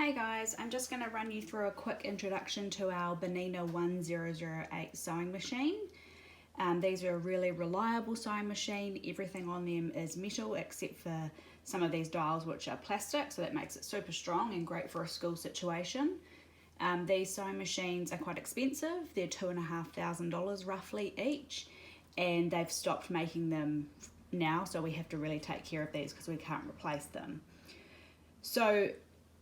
Hey guys, I'm just going to run you through a quick introduction to our Bernina 1008 sewing machine. These are a really reliable sewing machine. Everything on them is metal except for some of these dials which are plastic, so that makes it super strong and great for a school situation. These sewing machines are quite expensive. They're $2,500 roughly each, and they've stopped making them now, so we have to really take care of these because we can't replace them. So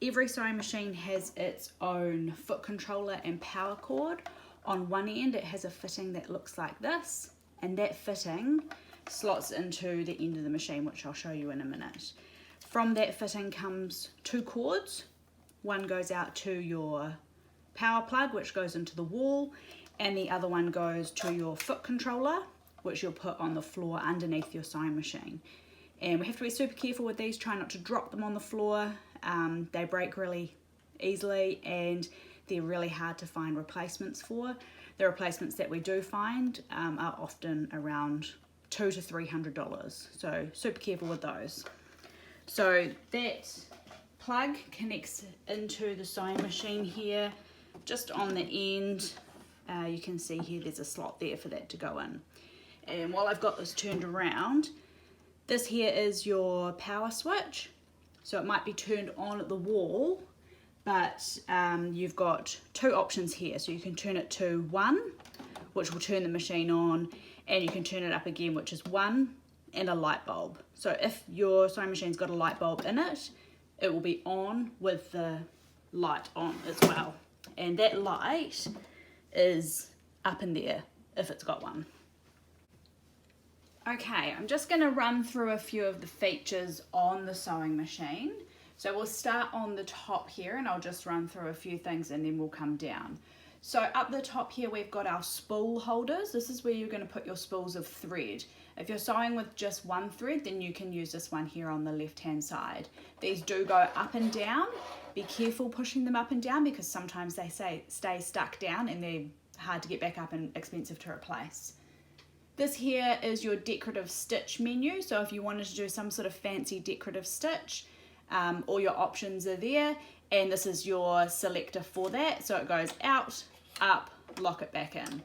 every sewing machine has its own foot controller and power cord. On one end it has a fitting that looks like this, and that fitting slots into the end of the machine, which I'll show you in a minute. From that fitting comes two cords. One goes out to your power plug, which goes into the wall, and the other one goes to your foot controller, which you'll put on the floor underneath your sewing machine. And we have to be super careful with these, try not to drop them on the floor. They break really easily and they're really hard to find replacements for. The replacements that we do find are often around $200 to $300, so super careful with those. So that plug connects into the sewing machine here, just on the end. You can see here there's a slot there for that to go in. And while I've got this turned around, this here is your power switch. So it might be turned on at the wall, but you've got two options here. So you can turn it to 1, which will turn the machine on, and you can turn it up again, which is 1 and a light bulb. So if your sewing machine's got a light bulb in it, it will be on with the light on as well. And that light is up in there if it's got one. Okay, I'm just going to run through a few of the features on the sewing machine. So we'll start on the top here, and I'll just run through a few things and then we'll come down. So up the top here we've got our spool holders. This is where you're going to put your spools of thread. If you're sewing with just one thread, then you can use this one here on the left hand side. These do go up and down. Be careful pushing them up and down because sometimes they stay stuck down and they're hard to get back up and expensive to replace. This here is your decorative stitch menu, so if you wanted to do some sort of fancy decorative stitch, all your options are there, and this is your selector for that, so it goes out, up, lock it back in.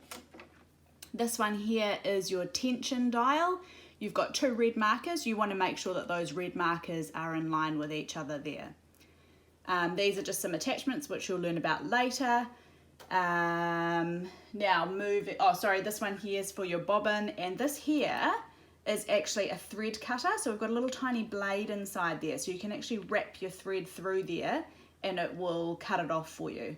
This one here is your tension dial. You've got two red markers. You want to make sure that those red markers are in line with each other there. These are just some attachments which you'll learn about later. Now moving, this one here is for your bobbin, and this here is actually a thread cutter, so we've got a little tiny blade inside there, so you can actually wrap your thread through there and it will cut it off for you.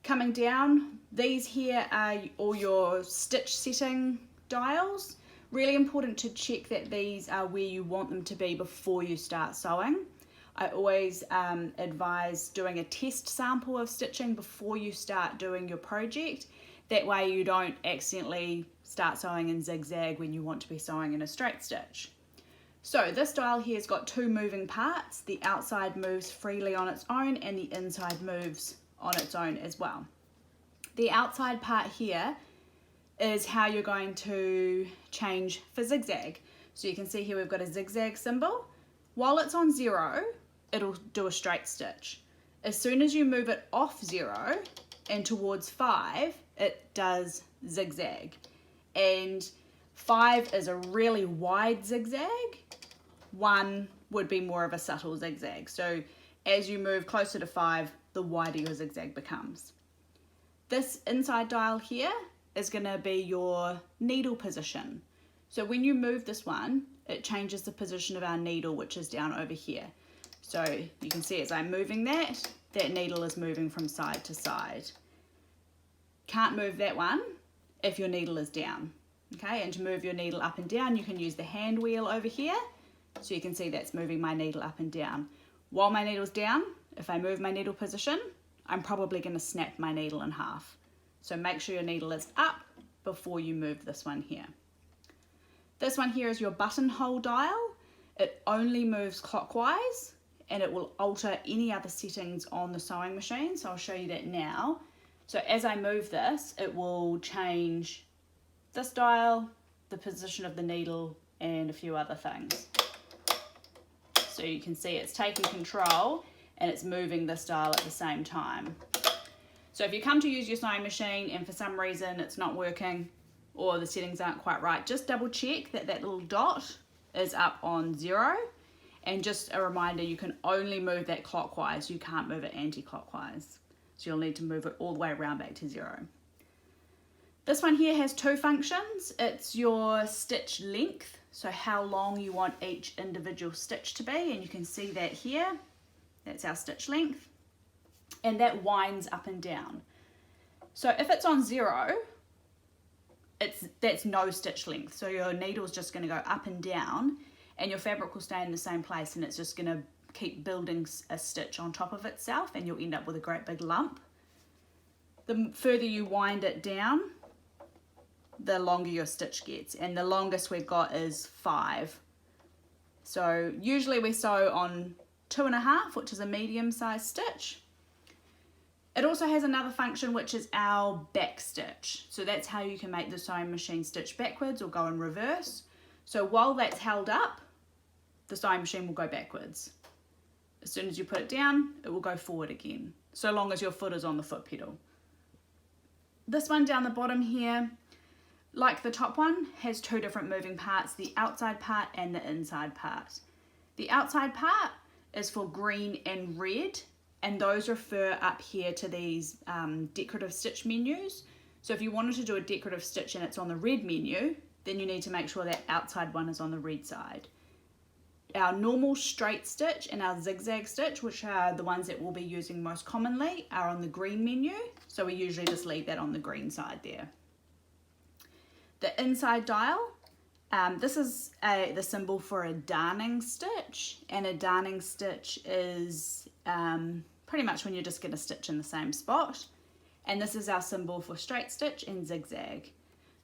Coming down, these here are all your stitch setting dials. Really important to check that these are where you want them to be before you start sewing. I always advise doing a test sample of stitching before you start doing your project. That way you don't accidentally start sewing in zigzag when you want to be sewing in a straight stitch. So this dial here has got two moving parts. The outside moves freely on its own and the inside moves on its own as well. The outside part here is how you're going to change for zigzag. So you can see here we've got a zigzag symbol. While it's on 0, it'll do a straight stitch. As soon as you move it off 0 and towards 5, it does zigzag. And 5 is a really wide zigzag. 1 would be more of a subtle zigzag. So as you move closer to 5, the wider your zigzag becomes. This inside dial here is going to be your needle position. So when you move this one, it changes the position of our needle, which is down over here. So you can see as I'm moving that needle is moving from side to side. Can't move that one if your needle is down. Okay, and to move your needle up and down, you can use the hand wheel over here. So you can see that's moving my needle up and down. While my needle's down, if I move my needle position, I'm probably going to snap my needle in half. So make sure your needle is up before you move this one here. This one here is your buttonhole dial. It only moves clockwise and it will alter any other settings on the sewing machine. So I'll show you that now. So as I move this, it will change this dial, the position of the needle, and a few other things. So you can see it's taking control and it's moving this dial at the same time. So if you come to use your sewing machine and for some reason it's not working or the settings aren't quite right, just double check that that little dot is up on 0. And just a reminder, you can only move that clockwise, you can't move it anti-clockwise. So you'll need to move it all the way around back to 0. This one here has 2 functions. It's your stitch length, so how long you want each individual stitch to be, and you can see that here. That's our stitch length. And that winds up and down. So if it's on 0, that's no stitch length. So your needle's just going to go up and down, and your fabric will stay in the same place, and it's just going to keep building a stitch on top of itself, and you'll end up with a great big lump. The further you wind it down, the longer your stitch gets, and the longest we've got is 5. So usually we sew on 2.5, which is a medium sized stitch. It also has another function, which is our back stitch. So that's how you can make the sewing machine stitch backwards or go in reverse. So while that's held up, the sewing machine will go backwards. As soon as you put it down, it will go forward again, so long as your foot is on the foot pedal. This one down the bottom here, like the top one, has 2 different moving parts, the outside part and the inside part. The outside part is for green and red, and those refer up here to these decorative stitch menus. So if you wanted to do a decorative stitch and it's on the red menu, then you need to make sure that outside one is on the red side. Our normal straight stitch and our zigzag stitch, which are the ones that we'll be using most commonly, are on the green menu. So we usually just leave that on the green side there. The inside dial, this is the symbol for a darning stitch, and a darning stitch is pretty much when you're just going to stitch in the same spot. And this is our symbol for straight stitch and zigzag.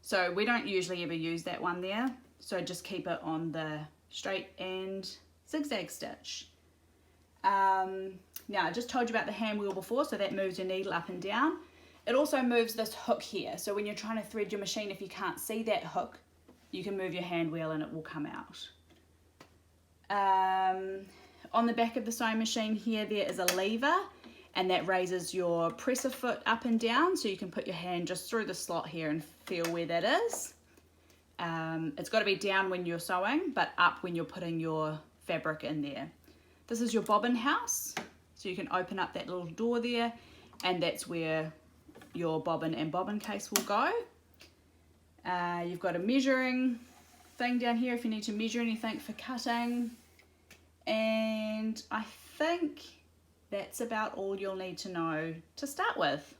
So we don't usually ever use that one there, so just keep it on the straight and zigzag stitch. Now I just told you about the hand wheel before, so that moves your needle up and down. It also moves this hook here, so when you're trying to thread your machine, if you can't see that hook, you can move your hand wheel and it will come out. On the back of the sewing machine here, there is a lever, and that raises your presser foot up and down, so you can put your hand just through the slot here and feel where that is. It's got to be down when you're sewing, but up when you're putting your fabric in there. This is your bobbin house, so you can open up that little door there, and that's where your bobbin and bobbin case will go. You've got a measuring thing down here if you need to measure anything for cutting, and I think that's about all you'll need to know to start with.